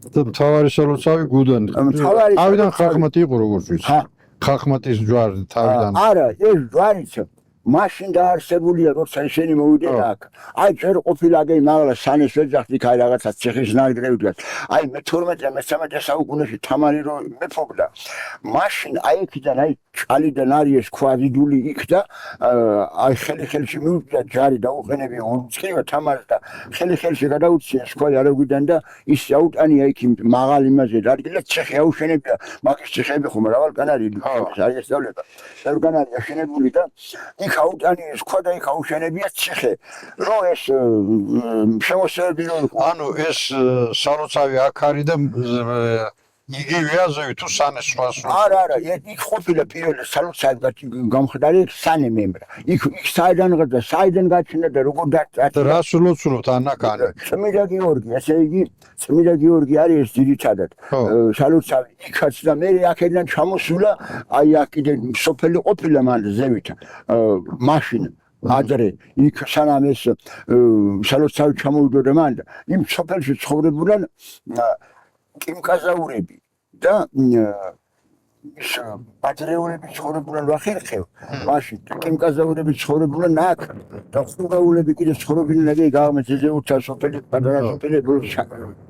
მთავარი სალოცავი გუდან. თავიდან ხახმათი იყო როგორც ვიცი. ხახმათის ჯვარი თავიდან. არა, ეს ჯვარიც მაშინ დაარსებულია, როცა ისინი მოვიდნენ აქ. აი წერ ყოფილაგე მაღლა სანეს ვეძახთ იქ აი რაღაცა ციხის ნანგრევი დგას. აი მე-12-13 საუკუნეში თამარი რო მეფობდა. მაშინ აი იქიდან აი ჭალიდან არის ეს ქვაზიდული იქ და აი ხელი-ხელში მივიდა ჯარი დაუყენებია უწყივა თამარს და ხელი-ხელში გადაუცია სკოლა არაგვიდან და ის აუტანია იქ მაღალ იმაზე და ადგილას ციხე აუშენებია. მაგის ციხეები ხომ რავალკანარი არის ესწავლება. რავალკანარი აშენებული და იქ აუტანიეს ქვა და იქ აუშენებია ციხე. რო ეს შემოსევები რო ანუ ეს სალოცავი აქ არის და იგივეა ზევი თუ სანეს სხვა არა, იქ ყოფილა პირველი სალოცავი გამხდარი სანე მემრა. იქ საიდან გაჩნდა და როგორ და რას ულოცულობთ ანაკანი? წმიდა გიორგი, ესე იგი წმიდა გიორგი არის ეს ძირითადად სალოცავი იქაც და მე აქედან ჩამოსულა აი აქ კიდე სოფელი ყოფილა მან ზევით მაშინ ადრე იქ სანამ ეს სალოცავი ჩამოვიდოდა მან და იმ სოფელში ცხოვრებულან კიმკაზაურები და ის პატრიოტები ცხოვრებულან ვახერხევ მაშინ კიმკაზაურები ცხოვრებულან აქ და ხურაულები კიდე ცხოვრობდნენ ეგ გამეცეზე უცა სოფელი პატარა სოფელი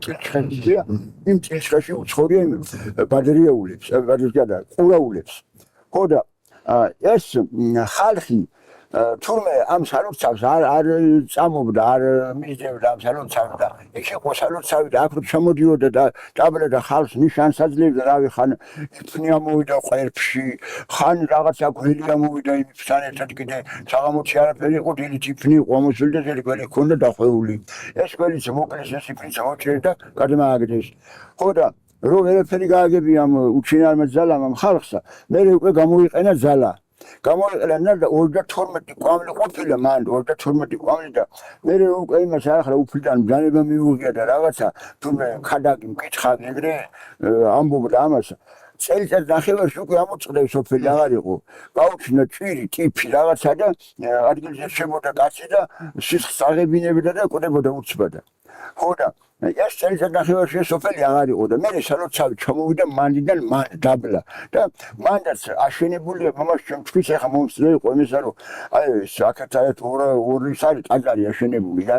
ჩხენია იმ წელში უცხორია იმ პატრიოტებს პატრიოტად ხურაულებს ხო და ეს ხალხი თურმე ამ სალოცავს არ წამობდა არ მისდევდა ამ სალოცავს და იქ იყო სალოცავი და აქ შემოდიოდა და დაბლა და ხალხს ნიშანს აძლევდა რავი ხან იფნია მოვიდა ყერფში ხან რაღაცა გველი ამოვიდა იმთან ერთად კიდე საღამოთი არაფერი იყო დილით იფნი იყო ამოსული და ძელი გველი ჰქონდა დახვეული ეს გველიც მოკლეს ეს იფნი ჩამოჭერდა და გადმააგდეს ხო და რო ვერაფერი გააგებია ამ უჩინარმა ძალამ ამ ხალხსა მე უკვე გამოიყენა ძალა გამოიყენა და 32 კვამლი ყოფილა მან 32 კვამლი და მე უკვე იმას ახლა უფლიდან ბრძანება მიუღია და რაღაცა თუმე ხადაკი მკითხავ ეგრე ამბობდა ამას წელიწად ნახევარში უკვე ამოწყდა სოფელი აღარ იყო გაუჩინა ჭირი ტიფი რაღაცა და ადგილზე შემოდა კაცი და სისხლს აღებინებდა და კვდებოდა უცბად ხო და ეს წელიწად ნახევარში სოფელი აღარ იყო და მე სალოცავი ჩამოვიდა მანდიდან დაბლა და მანდაც აშენებულია მამას ჩემთვის ახლა მომწრე იყო იმისა რომ აი საკათაეთ ორი სალი ტაძარი აშენებული და